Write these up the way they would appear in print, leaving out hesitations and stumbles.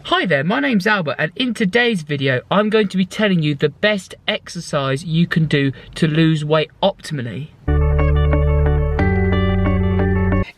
Hi there, my name's Albert, and in today's video I'm going to be telling you the best exercise you can do to lose weight optimally.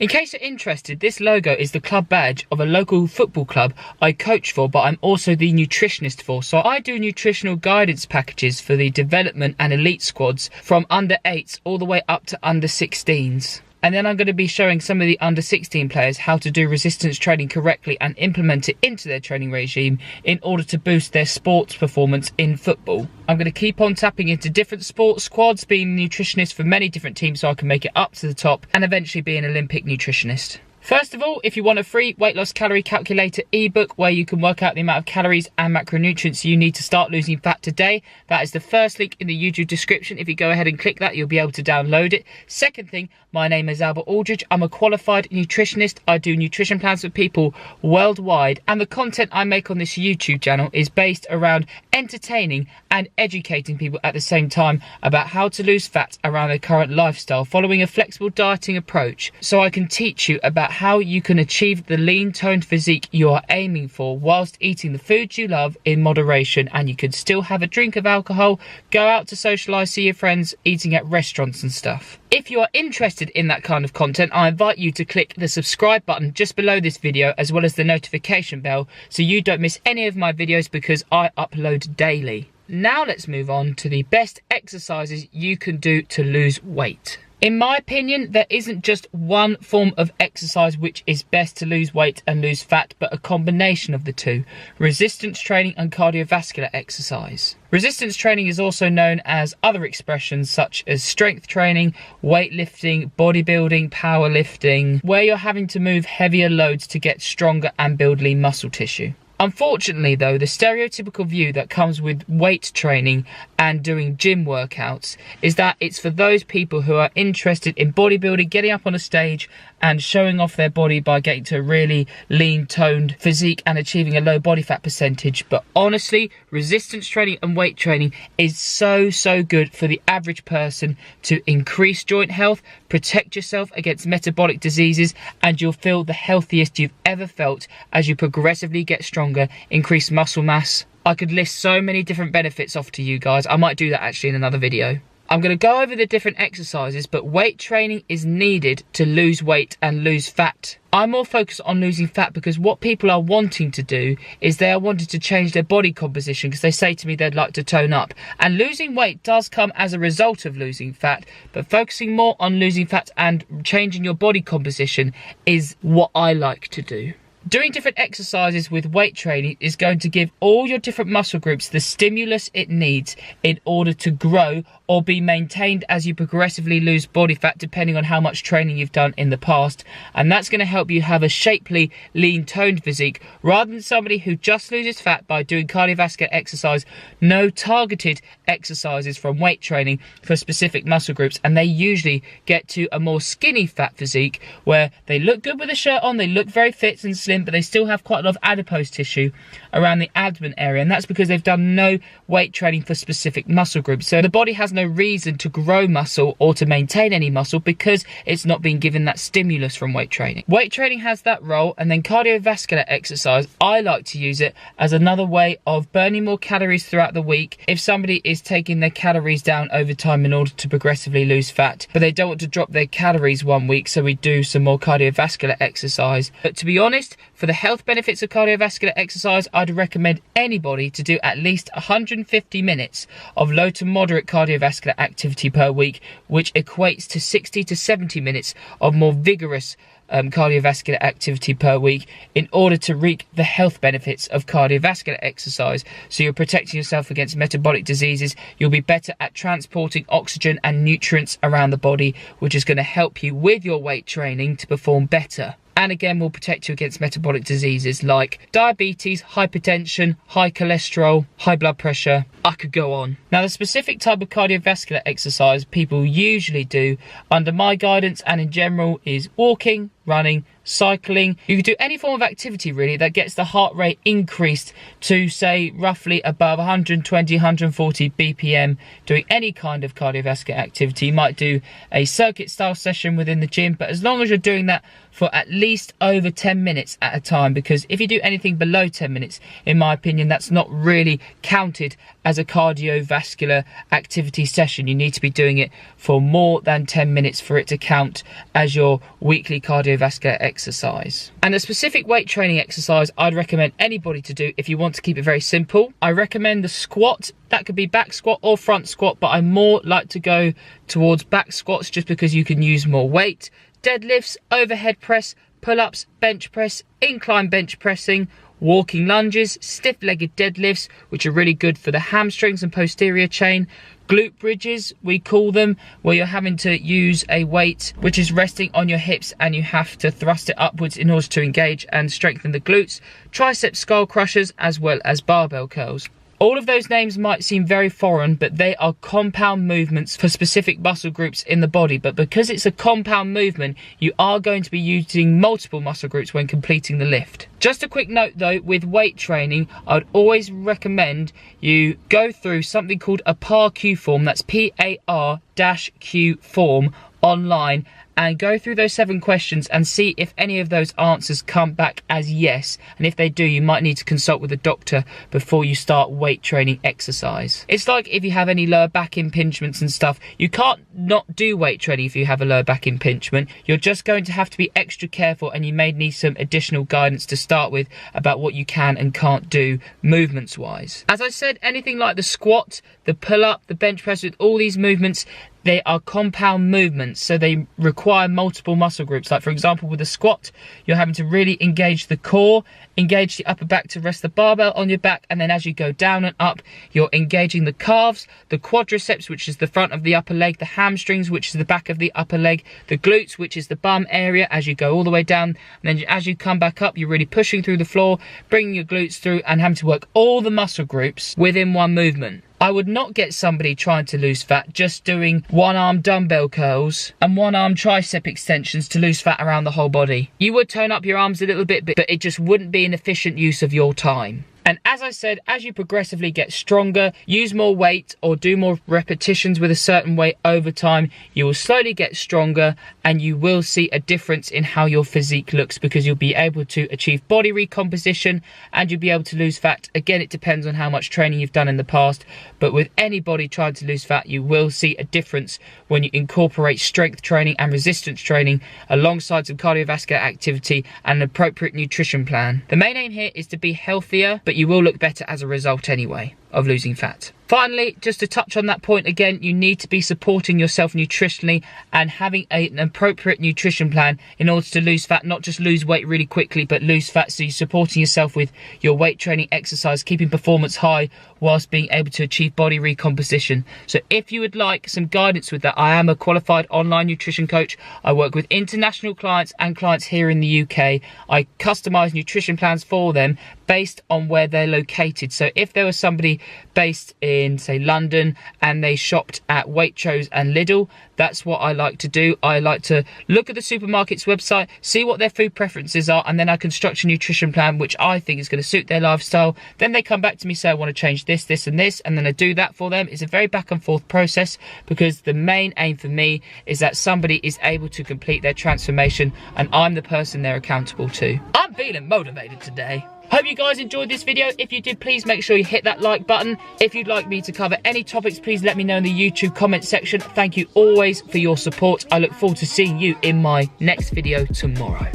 In case you're interested, this logo is the club badge of a local football club I coach for, but I'm also the nutritionist for. So I do nutritional guidance packages for the development and elite squads from under 8s all the way up to under 16s. And then I'm going to be showing some of the under 16 players how to do resistance training correctly and implement it into their training regime in order to boost their sports performance in football. I'm going to keep on tapping into different sports squads, being a nutritionist for many different teams so I can make it up to the top and eventually be an Olympic nutritionist. First of all, if you want a free weight loss calorie calculator ebook where you can work out the amount of calories and macronutrients you need to start losing fat today, that is the first link in the YouTube description. If you go ahead and click that, you'll be able to download it. Second thing, my name is Albert Aldridge. I'm a qualified nutritionist. I do nutrition plans for people worldwide, and the content I make on this YouTube channel is based around entertaining and educating people at the same time about how to lose fat around their current lifestyle, following a flexible dieting approach, so I can teach you about how you can achieve the lean toned physique you are aiming for whilst eating the foods you love in moderation, and you can still have a drink of alcohol, go out to socialise, see your friends, eating at restaurants and stuff. If you are interested in that kind of content, I invite you to click the subscribe button just below this video, as well as the notification bell, so you don't miss any of my videos because I upload daily. Now let's move on to the best exercises you can do to lose weight. In my opinion, there isn't just one form of exercise which is best to lose weight and lose fat, but a combination of the two: resistance training and cardiovascular exercise. Resistance training is also known as other expressions such as strength training, weightlifting, bodybuilding, powerlifting, where you're having to move heavier loads to get stronger and build lean muscle tissue. Unfortunately though, the stereotypical view that comes with weight training and doing gym workouts is that it's for those people who are interested in bodybuilding, getting up on a stage and showing off their body by getting to a really lean toned physique and achieving a low body fat percentage. But honestly, resistance training and weight training is so good for the average person to increase joint health, protect yourself against metabolic diseases, and you'll feel the healthiest you've ever felt as you progressively get stronger, increase muscle mass. I could list so many different benefits off to you guys. I might do that actually in another video. I'm going to go over the different exercises, but weight training is needed to lose weight and lose fat. I'm more focused on losing fat because what people are wanting to do is they are wanting to change their body composition, because they say to me they'd like to tone up. And losing weight does come as a result of losing fat, but focusing more on losing fat and changing your body composition is what I like to do. Doing different exercises with weight training is going to give all your different muscle groups the stimulus it needs in order to grow or be maintained as you progressively lose body fat, depending on how much training you've done in the past. And that's going to help you have a shapely, lean toned physique, rather than somebody who just loses fat by doing cardiovascular exercise. No targeted exercises from weight training for specific muscle groups, and they usually get to a more skinny fat physique where they look good with a shirt on, they look very fit and slim, but they still have quite a lot of adipose tissue around the abdomen area, and that's because they've done no weight training for specific muscle groups. So the body has no reason to grow muscle or to maintain any muscle because it's not being given that stimulus from weight training. Weight training has that role, and then cardiovascular exercise, I like to use it as another way of burning more calories throughout the week if somebody is taking their calories down over time in order to progressively lose fat, but they don't want to drop their calories one week, so we do some more cardiovascular exercise. But to be honest, for the health benefits of cardiovascular exercise, I'd recommend anybody to do at least 150 minutes of low to moderate cardiovascular activity per week, which equates to 60 to 70 minutes of more vigorous cardiovascular activity per week, in order to reap the health benefits of cardiovascular exercise. So you're protecting yourself against metabolic diseases, you'll be better at transporting oxygen and nutrients around the body, which is going to help you with your weight training to perform better. And again, will protect you against metabolic diseases like diabetes, hypertension, high cholesterol, high blood pressure. I could go on. Now, the specific type of cardiovascular exercise people usually do under my guidance and in general is walking, running, cycling. You can do any form of activity really that gets the heart rate increased to, say, roughly above 120, 140 BPM, doing any kind of cardiovascular activity. You might do a circuit style session within the gym, but as long as you're doing that for at least over 10 minutes at a time, because if you do anything below 10 minutes, in my opinion, that's not really counted as a cardiovascular activity session. You need to be doing it for more than 10 minutes for it to count as your weekly cardiovascular exercise. And a specific weight training exercise I'd recommend anybody to do if you want to keep it very simple. I recommend the squat. That could be back squat or front squat, but I more like to go towards back squats just because you can use more weight. Deadlifts, overhead press, pull-ups, bench press, incline bench pressing, walking lunges, stiff-legged deadlifts, which are really good for the hamstrings and posterior chain. Glute bridges, we call them, where you're having to use a weight which is resting on your hips and you have to thrust it upwards in order to engage and strengthen the glutes. Tricep skull crushers, as well as barbell curls. All of those names might seem very foreign, but they are compound movements for specific muscle groups in the body. But because it's a compound movement, you are going to be using multiple muscle groups when completing the lift. Just a quick note though, with weight training, I'd always recommend you go through something called a PAR-Q form, that's PAR-Q form, online, and go through those 7 questions and see if any of those answers come back as yes. And if they do, you might need to consult with a doctor before you start weight training exercise. It's like if you have any lower back impingements and stuff, you can't not do weight training if you have a lower back impingement. You're just going to have to be extra careful, and you may need some additional guidance to start with about what you can and can't do movements wise. As I said, anything like the squat, the pull-up, the bench press, with all these movements, they are compound movements, so they require multiple muscle groups. Like for example, with a squat, you're having to really engage the core, engage the upper back to rest the barbell on your back, and then as you go down and up, you're engaging the calves, the quadriceps, which is the front of the upper leg, the hamstrings, which is the back of the upper leg, the glutes, which is the bum area as you go all the way down, and then as you come back up, you're really pushing through the floor, bringing your glutes through, and having to work all the muscle groups within one movement. I would not get somebody trying to lose fat just doing one-arm dumbbell curls and one-arm tricep extensions to lose fat around the whole body. You would tone up your arms a little bit, but it just wouldn't be an efficient use of your time. And as I said, as you progressively get stronger, use more weight or do more repetitions with a certain weight over time, you will slowly get stronger and you will see a difference in how your physique looks, because you'll be able to achieve body recomposition and you'll be able to lose fat. Again, it depends on how much training you've done in the past, but with anybody trying to lose fat, you will see a difference when you incorporate strength training and resistance training alongside some cardiovascular activity and an appropriate nutrition plan. The main aim here is to be healthier, but you will look better as a result anyway of losing fat. Finally, just to touch on that point again, you need to be supporting yourself nutritionally and having an appropriate nutrition plan in order to lose fat, not just lose weight really quickly, but lose fat. So you're supporting yourself with your weight training exercise, keeping performance high whilst being able to achieve body recomposition. So if you would like some guidance with that, I am a qualified online nutrition coach. I work with international clients and clients here in the UK. I customize nutrition plans for them based on where they're located. So if there was somebody based in, say, London, and they shopped at Waitrose and Lidl, that's what I like to do. I like to look at the supermarket's website, see what their food preferences are, and then I construct a nutrition plan which I think is going to suit their lifestyle. Then they come back to me, say, I want to change this, this, and this, and then I do that for them. It's a very back and forth process, because the main aim for me is that somebody is able to complete their transformation, and I'm the person they're accountable to. I'm feeling motivated today. Hope you guys enjoyed this video. If you did, please make sure you hit that like button. If you'd like me to cover any topics, please let me know in the YouTube comment section. Thank you always for your support. I look forward to seeing you in my next video tomorrow.